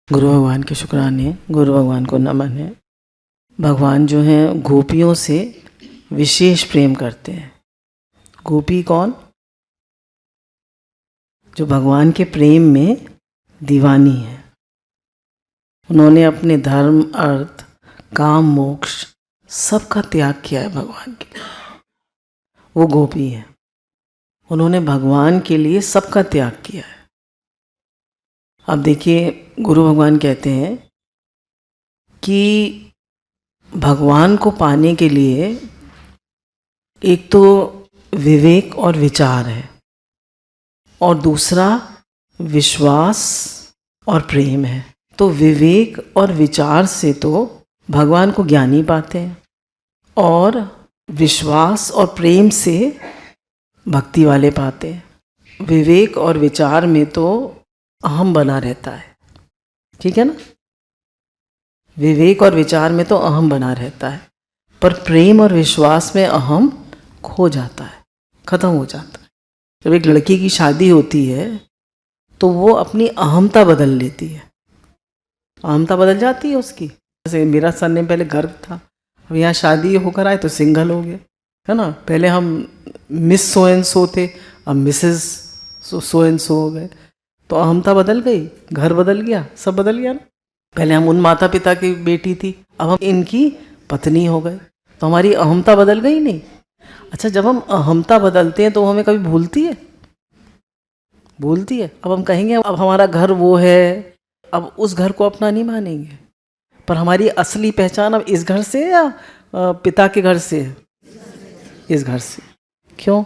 गुरु भगवान के शुक्राने, गुरु भगवान को नमन है। भगवान जो हैं गोपियों से विशेष प्रेम करते हैं। गोपी कौन? जो भगवान के प्रेम में दीवानी है। उन्होंने अपने धर्म, अर्थ, काम, मोक्ष सबका त्याग किया है भगवान के लिए। वो गोपी है। उन्होंने भगवान के लिए सबका त्याग किया है। अब देखिए, गुरु भगवान कहते हैं कि भगवान को पाने के लिए एक तो विवेक और विचार है, और दूसरा विश्वास और प्रेम है। तो विवेक और विचार से तो भगवान को ज्ञानी पाते हैं, और विश्वास और प्रेम से भक्ति वाले पाते हैं। विवेक और विचार में तो अहम बना रहता है, ठीक है ना। विवेक और विचार में तो अहम बना रहता है, पर प्रेम और विश्वास में अहम खो जाता है, खत्म हो जाता है। जब एक लड़की की शादी होती है तो वो अपनी अहमता बदल लेती है। अहमता बदल जाती है उसकी। जैसे मेरा सरनेम पहले गर्ग था, अब यहाँ शादी होकर आए तो सिंगल हो गए, है ना। पहले हम मिस सो एंड सो थे, अब मिसेस सो एंड सो हो गए। तो अहमता बदल गई, घर बदल गया, सब बदल गया ना। पहले हम उन माता पिता की बेटी थी, अब हम इनकी पत्नी हो गए, तो हमारी अहमता बदल गई नहीं। अच्छा, जब हम अहमता बदलते हैं तो हमें कभी भूलती है? भूलती है। अब हम कहेंगे अब हमारा घर वो है, अब उस घर को अपना नहीं मानेंगे। पर हमारी असली पहचान अब इस घर से या पिता के घर से है? इस घर से। क्यों?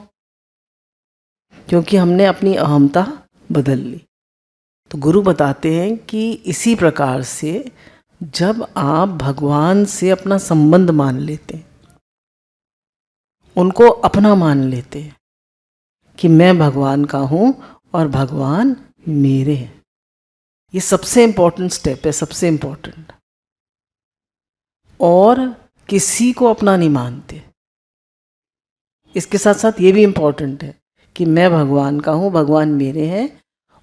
क्योंकि हमने अपनी अहमता बदल ली। तो गुरु बताते हैं कि इसी प्रकार से जब आप भगवान से अपना संबंध मान लेते हैं, उनको अपना मान लेते हैं कि मैं भगवान का हूँ और भगवान मेरे हैं, ये सबसे इम्पोर्टेंट स्टेप है, सबसे इम्पोर्टेंट। और किसी को अपना नहीं मानते। इसके साथ साथ ये भी इम्पोर्टेंट है कि मैं भगवान का हूँ, भगवान मेरे हैं,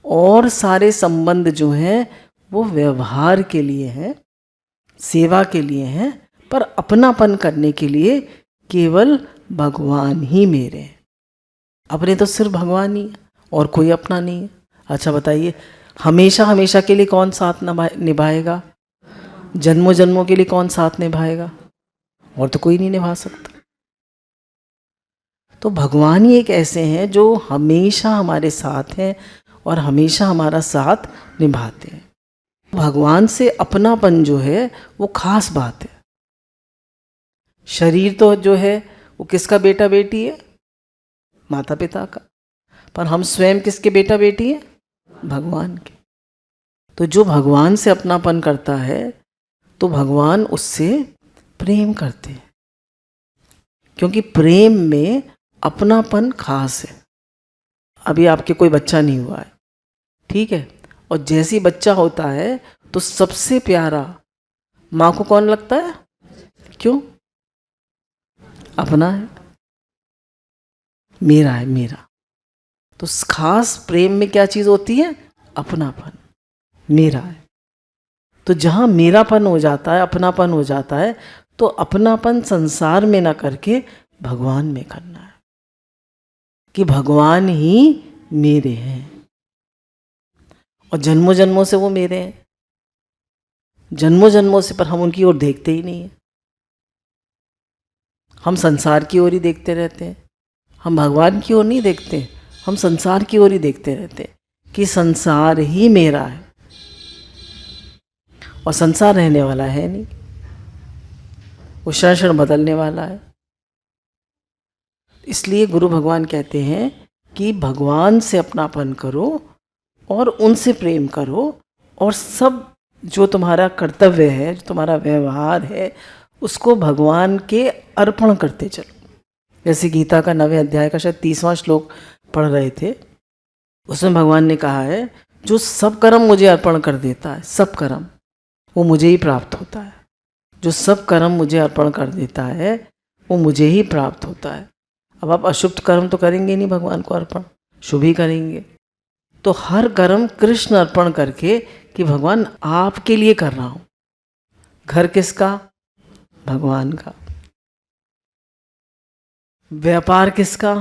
और सारे संबंध जो हैं वो व्यवहार के लिए हैं, सेवा के लिए हैं, पर अपनापन करने के लिए केवल भगवान ही मेरे हैं। अपने तो सिर्फ भगवान ही है और कोई अपना नहीं है। अच्छा बताइए, हमेशा हमेशा के लिए कौन साथ निभाएगा? जन्मों जन्मों के लिए कौन साथ निभाएगा? और तो कोई नहीं निभा सकता। तो भगवान ही एक ऐसे हैं जो हमेशा हमारे साथ हैं और हमेशा हमारा साथ निभाते हैं। भगवान से अपनापन जो है वो खास बात है। शरीर तो जो है वो किसका बेटा बेटी है? माता पिता का। पर हम स्वयं किसके बेटा बेटी हैं? भगवान के। तो जो भगवान से अपनापन करता है तो भगवान उससे प्रेम करते हैं, क्योंकि प्रेम में अपनापन खास है। अभी आपके कोई बच्चा नहीं हुआ है, ठीक है, और जैसे ही बच्चा होता है तो सबसे प्यारा माँ को कौन लगता है? क्यों? अपना है, मेरा है, मेरा। तो खास प्रेम में क्या चीज़ होती है? अपनापन, मेरा है। तो जहाँ मेरापन हो जाता है, अपनापन हो जाता है, तो अपनापन संसार में ना करके भगवान में करना है कि भगवान ही मेरे हैं और जन्मों जन्मों से वो मेरे हैं, जन्मों जन्मों से। पर हम उनकी ओर देखते ही नहीं है, हम संसार की ओर ही देखते रहते हैं। हम भगवान की ओर नहीं देखते, हम संसार की ओर ही देखते रहते हैं कि संसार ही मेरा है और संसार रहने वाला है नहीं, वो क्षण क्षण बदलने वाला है। इसलिए गुरु भगवान कहते हैं कि भगवान से अपनापन करो और उनसे प्रेम करो, और सब जो तुम्हारा कर्तव्य है, जो तुम्हारा व्यवहार है, उसको भगवान के अर्पण करते चलो। जैसे गीता का 9वें अध्याय का शायद 30वां श्लोक पढ़ रहे थे, उसमें भगवान ने कहा है जो सब कर्म मुझे अर्पण कर देता है, सब कर्म, वो मुझे ही प्राप्त होता है। जो सब कर्म मुझे अर्पण कर देता है वो मुझे ही प्राप्त होता है। अब आप अशुभ कर्म तो करेंगे नहीं भगवान को अर्पण, शुभ ही करेंगे। तो हर कर्म कृष्ण अर्पण करके कि भगवान आपके लिए कर रहा हूं। घर किसका? भगवान का। व्यापार किसका?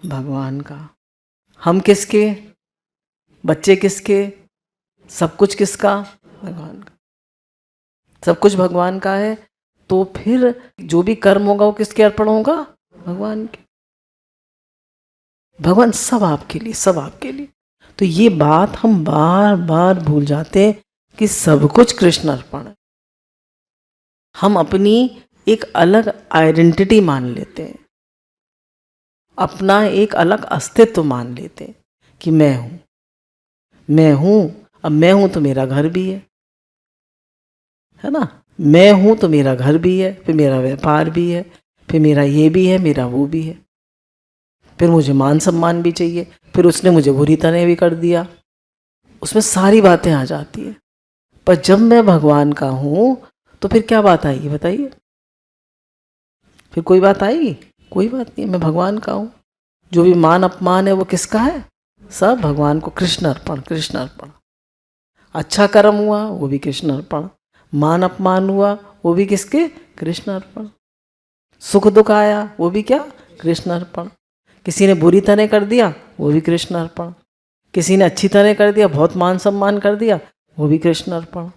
भगवान का। हम किसके? बच्चे किसके? सब कुछ किसका? भगवान का। सब कुछ भगवान का है, तो फिर जो भी कर्म होगा वो किसके अर्पण होगा? भगवान के। भगवान सब आपके लिए, सब आपके लिए। तो ये बात हम बार बार भूल जाते हैं कि सब कुछ कृष्ण अर्पण है। हम अपनी एक अलग आइडेंटिटी मान लेते हैं, अपना एक अलग अस्तित्व मान लेते हैं कि मैं हूं, मैं हूं। अब मैं हूं तो मेरा घर भी है ना? मैं हूं तो मेरा घर भी है, फिर मेरा व्यापार भी है, फिर मेरा ये भी है, मेरा वो भी है, फिर मुझे मान सम्मान भी चाहिए, फिर उसने मुझे बुरी तरह भी कर दिया, उसमें सारी बातें आ जाती है। पर जब मैं भगवान का हूं तो फिर क्या बात आएगी बताइए? फिर कोई बात आएगी? कोई बात नहीं। मैं भगवान का हूं। जो भी मान अपमान है वो किसका है? सब भगवान को। कृष्ण अर्पण, कृष्ण अर्पण। अच्छा कर्म हुआ वो भी कृष्ण अर्पण, मान अपमान हुआ वो भी किसके? कृष्ण अर्पण। सुख दुख आया वो भी क्या? कृष्ण अर्पण। किसी ने बुरी तरह कर दिया वो भी कृष्ण अर्पण, किसी ने अच्छी तरह कर दिया, बहुत मान सम्मान कर दिया, वो भी कृष्ण अर्पण।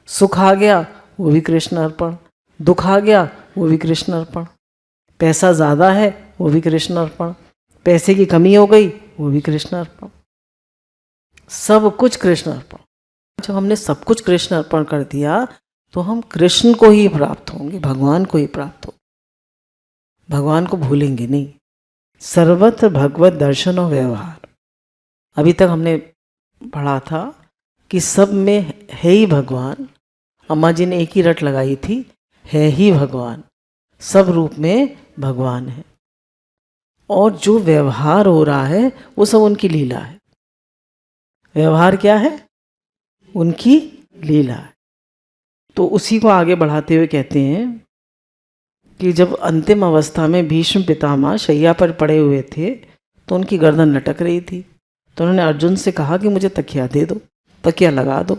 सुख आ गया वो भी कृष्ण अर्पण, दुख आ गया वो भी कृष्ण अर्पण। पैसा ज़्यादा है वो भी कृष्ण अर्पण, पैसे की कमी हो गई वो भी कृष्ण अर्पण। सब कुछ कृष्ण अर्पण। जब हमने सब कुछ कृष्ण अर्पण कर दिया तो हम कृष्ण को ही प्राप्त होंगे, भगवान को ही प्राप्त हो, भगवान को भूलेंगे नहीं। सर्वत्र भगवत दर्शन और व्यवहार। अभी तक हमने पढ़ा था कि सब में है ही भगवान। अम्मा जी ने एक ही रट लगाई थी, है ही भगवान, सब रूप में भगवान है। और जो व्यवहार हो रहा है वो सब उनकी लीला है। व्यवहार क्या है? उनकी लीला है। तो उसी को आगे बढ़ाते हुए कहते हैं कि जब अंतिम अवस्था में भीष्म पितामह शैया पर पड़े हुए थे तो उनकी गर्दन लटक रही थी, तो उन्होंने अर्जुन से कहा कि मुझे तकिया दे दो, तकिया लगा दो।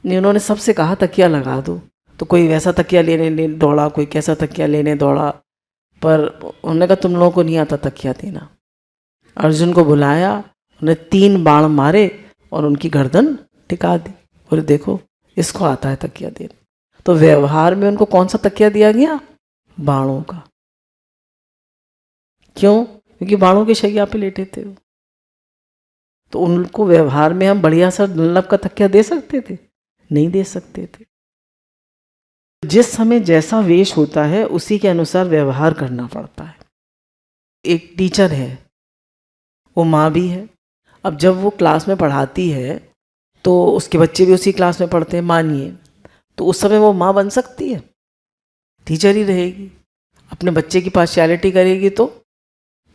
नहीं, उन्होंने सबसे कहा तकिया लगा दो, तो कोई वैसा तकिया लेने दौड़ा, कोई कैसा तकिया लेने दौड़ा, पर उन्होंने कहा तुम लोगों को नहीं आता तकिया देना। अर्जुन को बुलाया, उन्हें 3 बाण मारे और उनकी गर्दन टिका दी। और देखो इसको आता है तकिया देना। तो व्यवहार में उनको कौन सा तकिया दिया गया? बाणों का। क्यों? क्योंकि बाणों की शैया पे लेटे थे वो। तो उनको व्यवहार में हम बढ़िया सा दुर्लभ का तकिया दे सकते थे? नहीं दे सकते थे। जिस समय जैसा वेश होता है उसी के अनुसार व्यवहार करना पड़ता है। एक टीचर है, वो माँ भी है। अब जब वो क्लास में पढ़ाती है तो उसके बच्चे भी उसी क्लास में पढ़ते हैं मानिए, तो उस समय वो माँ बन सकती है? टीचर ही रहेगी। अपने बच्चे की पार्शियलिटी करेगी तो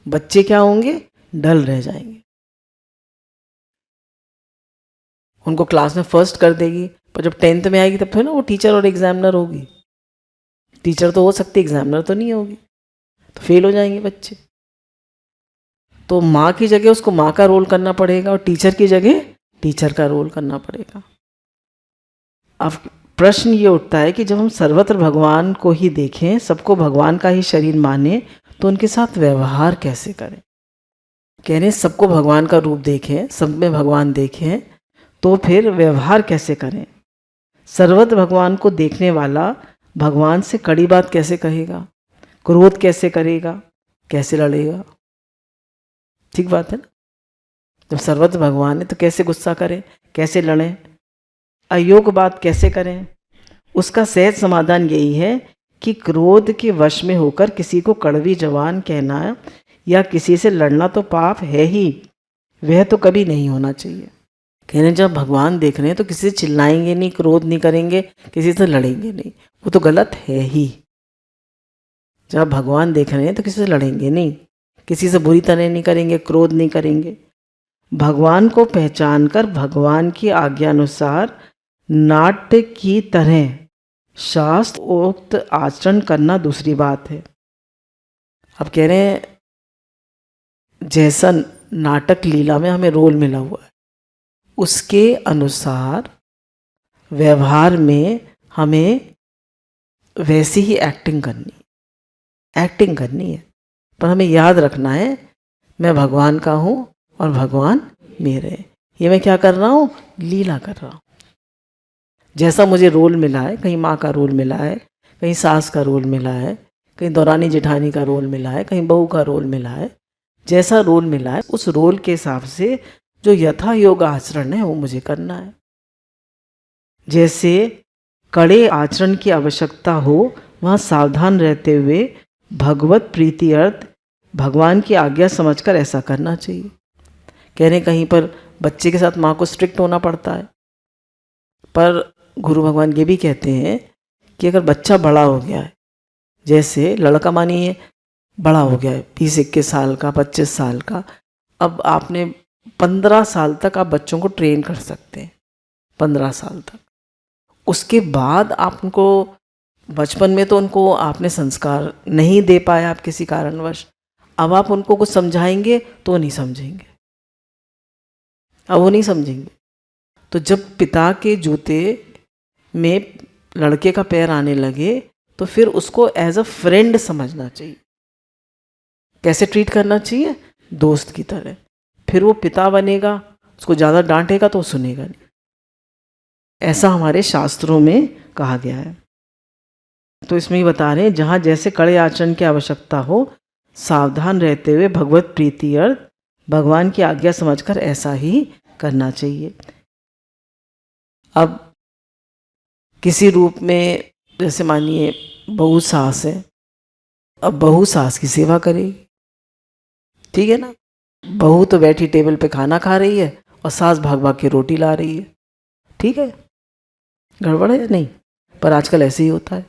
बच्चे क्या होंगे? डल रह जाएंगे। उनको क्लास में फर्स्ट कर देगी, पर जब 10th में आएगी तब तो ना वो टीचर और एग्जामिनर होगी। टीचर तो हो सकती है, एग्जामिनर तो नहीं होगी, तो फेल हो जाएंगे बच्चे। तो माँ की जगह उसको माँ का रोल करना पड़ेगा और टीचर की जगह टीचर का रोल करना पड़ेगा। अब प्रश्न ये उठता है कि जब हम सर्वत्र भगवान को ही देखें, सबको भगवान का ही शरीर माने, तो उनके साथ व्यवहार कैसे करें? कह रहे सबको भगवान का रूप देखें, सब में भगवान देखें, तो फिर व्यवहार कैसे करें? सर्वत्र भगवान को देखने वाला भगवान से कड़ी बात कैसे कहेगा? क्रोध कैसे करेगा? कैसे लड़ेगा? ठीक बात है ना? जब सर्वत्र भगवान है तो कैसे गुस्सा करें, कैसे लड़ें, अयोग्य बात कैसे करें? उसका सहज समाधान यही है कि क्रोध के वश में होकर किसी को कड़वी जबान कहना या किसी से लड़ना तो पाप है ही, वह तो कभी नहीं होना चाहिए। कहने जब भगवान देख रहे हैं तो किसी से चिल्लाएंगे नहीं, क्रोध नहीं करेंगे, किसी से लड़ेंगे नहीं, वो तो गलत है ही। जब भगवान देख रहे हैं तो किसी से लड़ेंगे नहीं, किसी से बुरी तरह नहीं करेंगे, क्रोध नहीं करेंगे। भगवान को पहचान कर भगवान की आज्ञानुसार नाट्य की तरह शास्त्रोक्त आचरण करना दूसरी बात है। अब कह रहे हैं जैसा नाटक लीला में हमें रोल मिला हुआ है, उसके अनुसार व्यवहार में हमें वैसी ही एक्टिंग करनी है। पर हमें याद रखना है मैं भगवान का हूँ और भगवान मेरे हैं। ये मैं क्या कर रहा हूँ? लीला कर रहा हूँ। जैसा मुझे रोल मिला है, कहीं माँ का रोल मिला है, कहीं सास का रोल मिला है, कहीं दौरानी जेठानी का रोल मिला है, कहीं बहू का रोल मिला है, जैसा रोल मिला है उस रोल के हिसाब से जो यथा योग आचरण है वो मुझे करना है। जैसे कड़े आचरण की आवश्यकता हो वहाँ सावधान रहते हुए भगवत प्रीति अर्थ भगवान की आज्ञा समझकर ऐसा करना चाहिए। कह रहे कहीं पर बच्चे के साथ माँ को स्ट्रिक्ट होना पड़ता है, पर गुरु भगवान ये भी कहते हैं कि अगर बच्चा बड़ा हो गया है, जैसे लड़का मानिए बड़ा हो गया है 20-21 साल का, 25 साल का, अब आपने 15 साल तक आप बच्चों को ट्रेन कर सकते हैं, 15 साल तक। उसके बाद आप उनको बचपन में तो उनको आपने संस्कार नहीं दे पाए आप किसी कारणवश, अब आप उनको कुछ समझाएंगे तो नहीं समझेंगे, अब वो नहीं समझेंगे। तो जब पिता के जूते में लड़के का पैर आने लगे तो फिर उसको एज अ फ्रेंड समझना चाहिए। कैसे ट्रीट करना चाहिए? दोस्त की तरह। फिर वो पिता बनेगा, उसको ज़्यादा डांटेगा तो वो सुनेगा नहीं। ऐसा हमारे शास्त्रों में कहा गया है। तो इसमें ही बता रहे हैं जहाँ जैसे कड़े आचरण की आवश्यकता हो सावधान रहते हुए भगवत प्रीति अर्थ भगवान की आज्ञा समझकर ऐसा ही करना चाहिए। अब किसी रूप में जैसे मानिए बहू सास है, अब बहू सास की सेवा करेगी, ठीक है ना। बहू तो बैठी टेबल पे खाना खा रही है और सास भाग भाग के रोटी ला रही है, ठीक है, गड़बड़ है या नहीं? पर आजकल ऐसे ही होता है।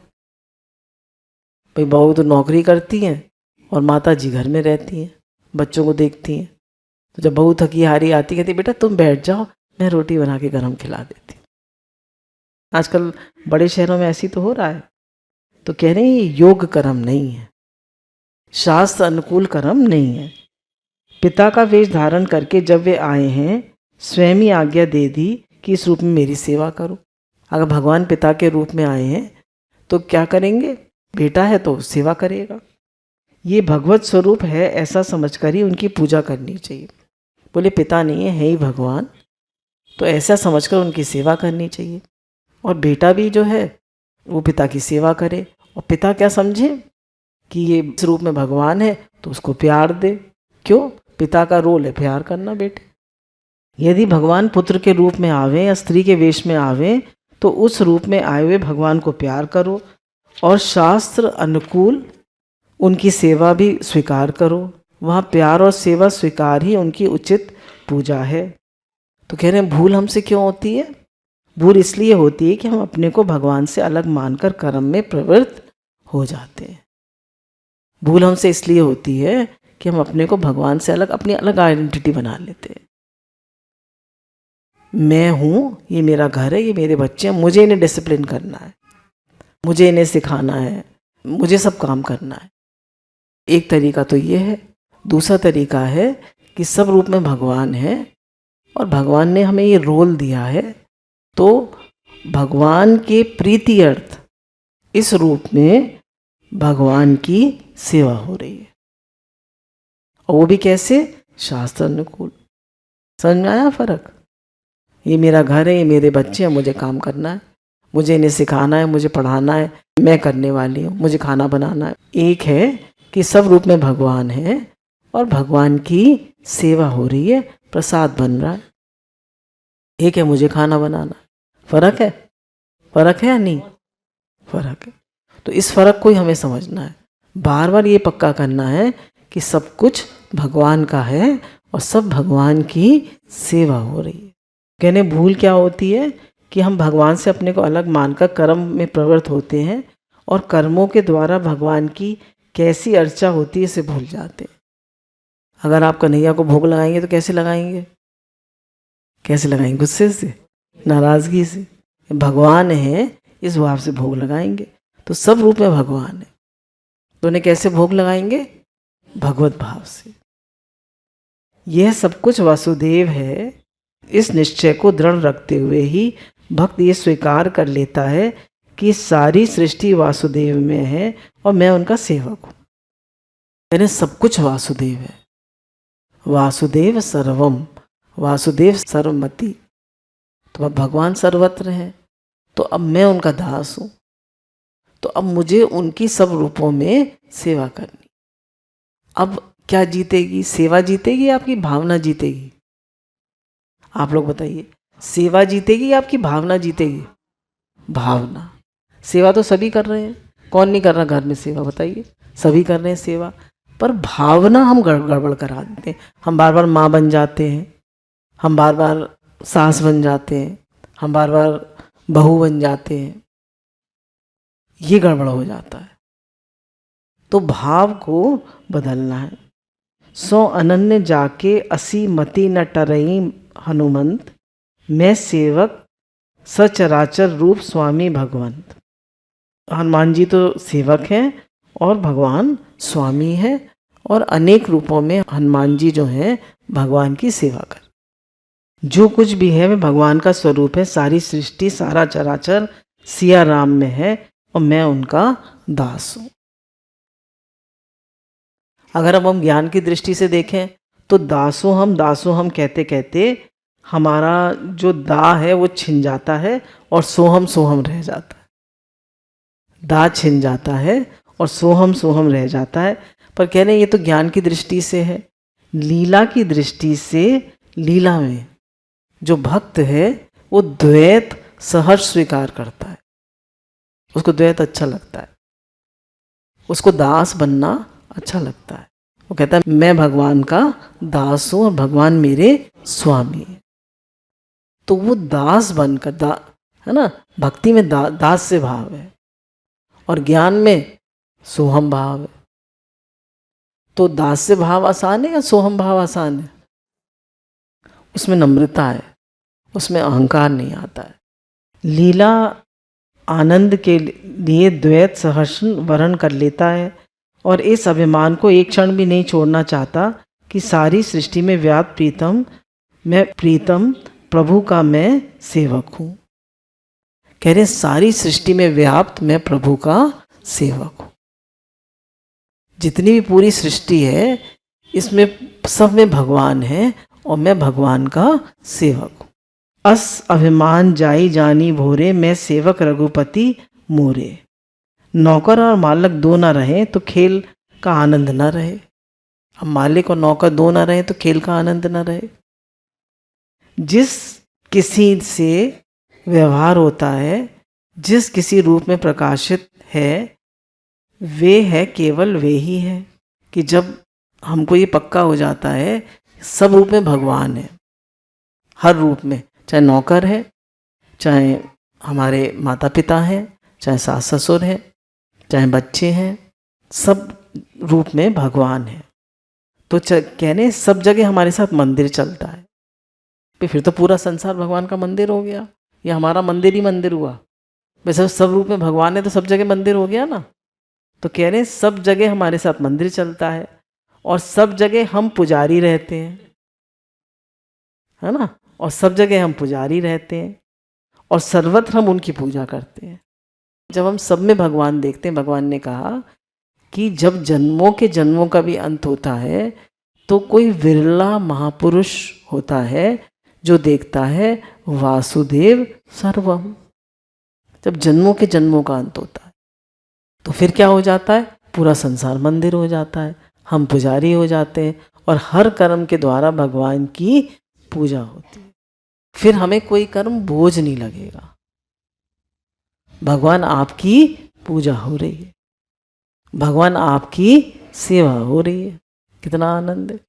भाई बहू तो नौकरी करती हैं और माता जी घर में रहती हैं, बच्चों को देखती हैं। तो जब बहू थकी हारी आती कहती बेटा तुम बैठ जाओ, मैं रोटी बना के गरम खिला देती। आजकल बड़े शहरों में ऐसी तो हो रहा है। तो कह रहे हैं ये योग कर्म नहीं है, शास्त्र अनुकूल कर्म नहीं है। पिता का वेश धारण करके जब वे आए हैं स्वयं ही आज्ञा दे दी कि इस रूप में मेरी सेवा करो। अगर भगवान पिता के रूप में आए हैं तो क्या करेंगे? बेटा है तो सेवा करेगा। ये भगवत स्वरूप है ऐसा समझकर ही उनकी पूजा करनी चाहिए। बोले पिता नहीं है ही भगवान, तो ऐसा समझकर उनकी सेवा करनी चाहिए। और बेटा भी जो है वो पिता की सेवा करे, और पिता क्या समझे कि ये इस रूप में भगवान है तो उसको प्यार दे। क्यों? पिता का रोल है प्यार करना बेटे। यदि भगवान पुत्र के रूप में आवे या स्त्री के वेश में आवे तो उस रूप में आए हुए भगवान को प्यार करो और शास्त्र अनुकूल उनकी सेवा भी स्वीकार करो। वहाँ प्यार और सेवा स्वीकार ही उनकी उचित पूजा है। तो कह रहे हैं भूल हमसे क्यों होती है? भूल इसलिए होती है कि हम अपने को भगवान से अलग मानकर कर्म में प्रवृत्त हो जाते हैं। भूल हमसे इसलिए होती है कि हम अपने को भगवान से अलग, अपनी अलग आइडेंटिटी बना लेते हैं। मैं हूँ, ये मेरा घर है, ये मेरे बच्चे हैं, मुझे इन्हें डिसिप्लिन करना है, मुझे इन्हें सिखाना है, मुझे सब काम करना है। एक तरीका तो ये है। दूसरा तरीका है कि सब रूप में भगवान है और भगवान ने हमें ये रोल दिया है, तो भगवान के प्रीति अर्थ इस रूप में भगवान की सेवा हो रही है। और वो भी कैसे? शास्त्र अनुकूल। समझ में आया फर्क? ये मेरा घर है, ये मेरे बच्चे हैं, मुझे काम करना है, मुझे इन्हें सिखाना है, मुझे पढ़ाना है, मैं करने वाली हूँ, मुझे खाना बनाना है। एक है कि सब रूप में भगवान है और भगवान की सेवा हो रही है, प्रसाद बन रहा है। एक है मुझे खाना बनाना। फर्क है? फर्क है या नहीं? फर्क है। तो इस फर्क को ही हमें समझना है। बार बार ये पक्का करना है कि सब कुछ भगवान का है और सब भगवान की सेवा हो रही है। कहने भूल क्या होती है कि हम भगवान से अपने को अलग मानकर कर्म में प्रवृत्त होते हैं और कर्मों के द्वारा भगवान की कैसी अर्चा होती है इसे भूल जाते हैं। अगर आप कन्हैया को भोग लगाएंगे तो कैसे लगाएंगे? कैसे लगाएंगे? गुस्से से, नाराजगी से। भगवान है इस भाव से भोग लगाएंगे। तो सब रूप में भगवान है, तो उन्हें कैसे भोग लगाएंगे? भगवत भाव से। यह सब कुछ वासुदेव है, इस निश्चय को दृढ़ रखते हुए ही भक्त ये स्वीकार कर लेता है कि सारी सृष्टि वासुदेव में है और मैं उनका सेवक हूँ। यानी सब कुछ वासुदेव है। वासुदेव सर्वम, वासुदेव सर्वमति। तो अब भगवान सर्वत्र हैं, तो अब मैं उनका दास हूँ, तो अब मुझे उनकी सब रूपों में सेवा करनी। अब क्या जीतेगी? सेवा जीतेगी या आपकी भावना जीतेगी? आप लोग बताइए, सेवा जीतेगी या आपकी भावना जीतेगी? भावना। सेवा तो सभी कर रहे हैं, कौन नहीं कर रहा घर में सेवा? बताइए, सभी कर रहे हैं सेवा, पर भावना हम गड़बड़ करा देते हैं। हम बार बार माँ बन जाते हैं, हम बार बार सास बन जाते हैं, हम बार बार बहू बन जाते हैं, ये गड़बड़ हो जाता है। तो भाव को बदलना है। सो अनन्य जाके असी मति न टरई हनुमंत, मैं सेवक सचराचर रूप स्वामी भगवंत। हनुमान जी तो सेवक हैं और भगवान स्वामी है, और अनेक रूपों में हनुमान जी जो हैं भगवान की सेवा कर। जो कुछ भी है वह भगवान का स्वरूप है। सारी सृष्टि, सारा चराचर सिया राम में है और मैं उनका दास हूँ। अगर अब हम ज्ञान की दृष्टि से देखें तो दासों हम कहते कहते हमारा जो दा है वो छिन जाता है और सोहम रह जाता है। दा छिन जाता है और सोहम रह जाता है। पर कह रहे हैं ये तो ज्ञान की दृष्टि से है। लीला की दृष्टि से लीला में जो भक्त है वो द्वैत सहर्ष स्वीकार करता है, उसको द्वैत अच्छा लगता है, उसको दास बनना अच्छा लगता है। वो कहता है मैं भगवान का दास हूं और भगवान मेरे स्वामी है। तो वो दास बनकर है ना, भक्ति में दास से भाव है और ज्ञान में सोहम भाव है। तो दास से भाव आसान है या सोहम भाव आसान है? उसमें नम्रता है, उसमें अहंकार नहीं आता है। लीला आनंद के लिए द्वैत सहर्ष वर्ण कर लेता है और इस अभिमान को एक क्षण भी नहीं छोड़ना चाहता कि सारी सृष्टि में व्याप्त प्रीतम प्रभु का मैं सेवक हूँ। कह रहे सारी सृष्टि में व्याप्त मैं प्रभु का सेवक हूँ। जितनी भी पूरी सृष्टि है इसमें सब में भगवान है और मैं भगवान का सेवक हूँ। अस अभिमान जाई जानी भोरे, मैं सेवक रघुपति मोरे। नौकर और मालिक दो ना रहे तो खेल का आनंद ना रहे। अब मालिक और नौकर दो ना रहे तो खेल का आनंद ना रहे। जिस किसी से व्यवहार होता है, जिस किसी रूप में प्रकाशित है, वे है केवल वे ही है कि जब हमको ये पक्का हो जाता है सब रूप में भगवान है, हर रूप में, चाहे नौकर है, चाहे हमारे माता पिता हैं, चाहे सास ससुर हैं, चाहे बच्चे हैं, सब रूप में भगवान है। तो कहने सब जगह हमारे साथ मंदिर चलता है। फिर तो पूरा संसार भगवान का मंदिर हो गया, या हमारा मंदिर ही मंदिर हुआ। वैसे सब रूप में भगवान है तो सब जगह मंदिर हो गया ना। तो कह रहे सब जगह हमारे साथ मंदिर चलता है और सब जगह हम पुजारी रहते हैं, है ना, और सब जगह हम पुजारी रहते हैं और सर्वत्र हम उनकी पूजा करते हैं। जब हम सब में भगवान देखते हैं, भगवान ने कहा कि जब जन्मों के जन्मों का भी अंत होता है तो कोई विरला महापुरुष होता है जो देखता है वासुदेव सर्वम। जब जन्मों के जन्मों का अंत होता है तो फिर क्या हो जाता है? पूरा संसार मंदिर हो जाता है, हम पुजारी हो जाते हैं और हर कर्म के द्वारा भगवान की पूजा होती है। फिर हमें कोई कर्म बोझ नहीं लगेगा, भगवान आपकी पूजा हो रही है, भगवान आपकी सेवा हो रही है। कितना आनंद है।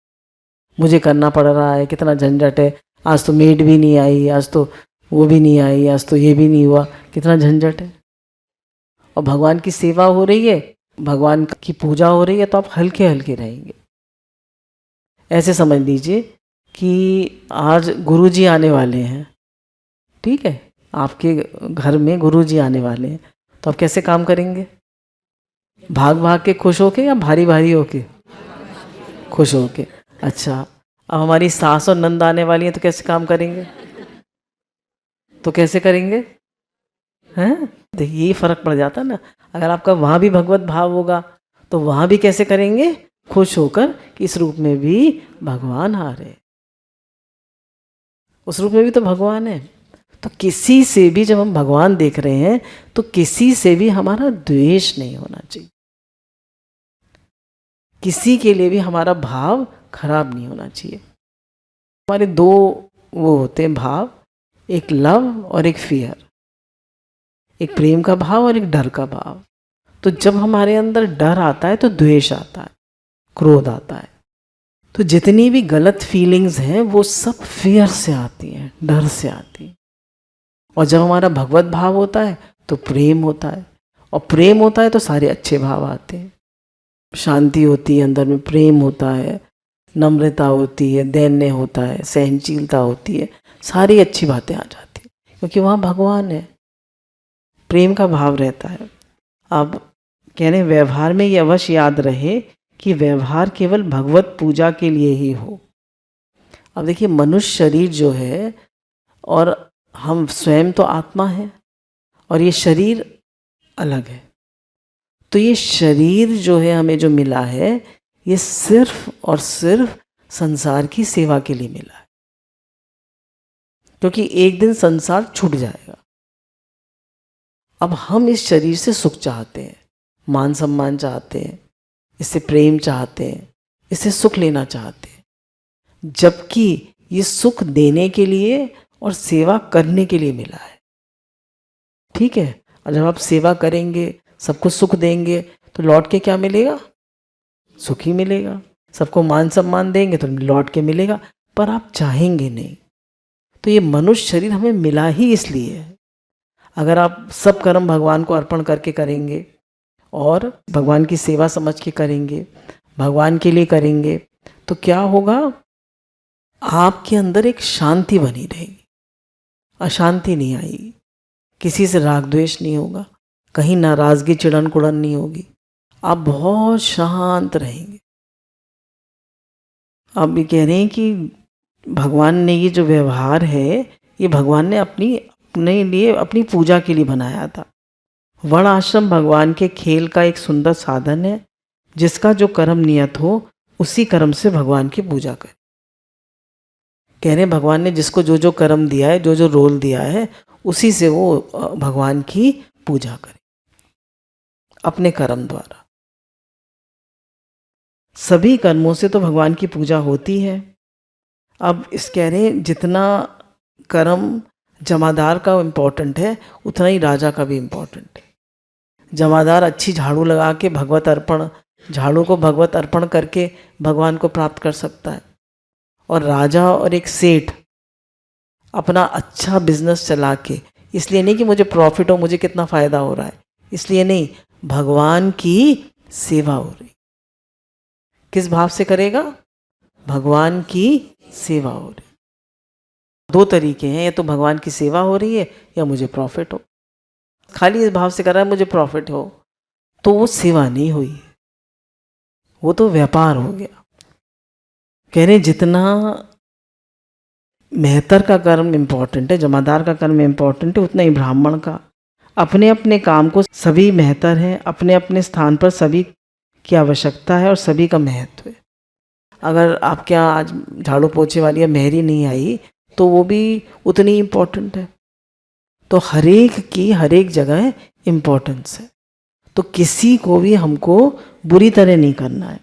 मुझे करना पड़ रहा है, कितना झंझट है, आज तो मेड भी नहीं आई, आज तो वो भी नहीं आई, आज तो ये भी नहीं हुआ, कितना झंझट है। और भगवान की सेवा हो रही है, भगवान की पूजा हो रही है, तो आप हल्के हल्के रहेंगे। ऐसे समझ लीजिए कि आज गुरुजी आने वाले हैं, ठीक है, आपके घर में गुरुजी आने वाले हैं, तो आप कैसे काम करेंगे? भाग भाग के खुश होके या भारी भारी होके? खुश होके। अच्छा, अब हमारी सास और नंद आने वाली है तो कैसे काम करेंगे, तो कैसे करेंगे हैं? देखिए ये फर्क पड़ जाता ना। अगर आपका वहां भी भगवत भाव होगा तो वहां भी कैसे करेंगे, खुश होकर कि इस रूप में भी भगवान आ रहे, उस रूप में भी तो भगवान है। तो किसी से भी जब हम भगवान देख रहे हैं तो किसी से भी हमारा द्वेष नहीं होना चाहिए, किसी के लिए भी हमारा भाव खराब नहीं होना चाहिए। हमारे दो वो होते हैं भाव, एक लव और एक फियर, एक प्रेम का भाव और एक डर का भाव। तो जब हमारे अंदर डर आता है तो द्वेष आता है, क्रोध आता है। तो जितनी भी गलत फीलिंग्स हैं वो सब फियर से आती हैं, डर से आती हैं। और जब हमारा भगवत भाव होता है तो प्रेम होता है, और प्रेम होता है तो सारे अच्छे भाव आते हैं। शांति होती है अंदर में, प्रेम होता है, नम्रता होती है, दैन्य होता है, सहनशीलता होती है, सारी अच्छी बातें आ जाती हैं क्योंकि वहाँ भगवान है, प्रेम का भाव रहता है। अब कह रहे व्यवहार में ये अवश्य याद रहे कि व्यवहार केवल भगवत पूजा के लिए ही हो। अब देखिए मनुष्य शरीर जो है, और हम स्वयं तो आत्मा है और ये शरीर अलग है। तो ये शरीर जो है हमें जो मिला है ये सिर्फ और सिर्फ संसार की सेवा के लिए मिला है, क्योंकि एक दिन संसार छूट जाएगा। अब हम इस शरीर से सुख चाहते हैं, मान सम्मान चाहते हैं, इससे प्रेम चाहते हैं, इससे सुख लेना चाहते हैं, जबकि ये सुख देने के लिए और सेवा करने के लिए मिला है। ठीक है, और जब आप सेवा करेंगे, सबको सुख देंगे तो लौट के क्या मिलेगा, सुख ही मिलेगा। सबको मान सम्मान देंगे तो लौट के मिलेगा, पर आप चाहेंगे नहीं। तो ये मनुष्य शरीर हमें मिला ही इसलिए है। अगर आप सब कर्म भगवान को अर्पण करके करेंगे और भगवान की सेवा समझ के करेंगे, भगवान के लिए करेंगे, तो क्या होगा, आपके अंदर एक शांति बनी रहेगी, अशांति नहीं आएगी, किसी से राग द्वेष नहीं होगा, कहीं नाराजगी चिड़न कुड़न नहीं होगी, आप बहुत शांत रहेंगे। आप ये कह रहे हैं कि भगवान ने ये जो व्यवहार है ये भगवान ने अपने लिए, अपनी पूजा के लिए बनाया था। वर्ण आश्रम भगवान के खेल का एक सुंदर साधन है, जिसका जो कर्म नियत हो उसी कर्म से भगवान की पूजा करें। कह रहे हैं भगवान ने जिसको जो जो कर्म दिया है, जो जो रोल दिया है, उसी से वो भगवान की पूजा करे अपने कर्म द्वारा। सभी कर्मों से तो भगवान की पूजा होती है। अब इस कह रहे हैं जितना कर्म जमादार का इम्पोर्टेंट है उतना ही राजा का भी इम्पोर्टेंट है। जमादार अच्छी झाड़ू लगा के भगवत अर्पण, झाड़ू को भगवत अर्पण करके भगवान को प्राप्त कर सकता है, और राजा और एक सेठ अपना अच्छा बिजनेस चला के, इसलिए नहीं कि मुझे प्रॉफिट हो, मुझे कितना फ़ायदा हो रहा है, इसलिए नहीं, भगवान की सेवा हो रही। किस भाव से करेगा, भगवान की सेवा हो रही। दो तरीके हैं, या तो भगवान की सेवा हो रही है या मुझे प्रॉफिट हो। खाली इस भाव से कर रहा है मुझे प्रॉफिट हो, तो वो सेवा नहीं हुई, वो तो व्यापार हो गया। कह रहे जितना मेहतर का कर्म इम्पोर्टेंट है, जमादार का कर्म इम्पोर्टेंट है, उतना ही ब्राह्मण का। अपने अपने काम को सभी मेहतर हैं, अपने अपने स्थान पर सभी की आवश्यकता है और सभी का महत्व है। अगर आपके यहाँ आज झाड़ू पोछे वाली या मेहरी नहीं आई तो वो भी उतनी इम्पोर्टेंट है। तो हरेक की हरेक जगह इम्पोर्टेंस है। तो किसी को भी हमको बुरी तरह नहीं करना है।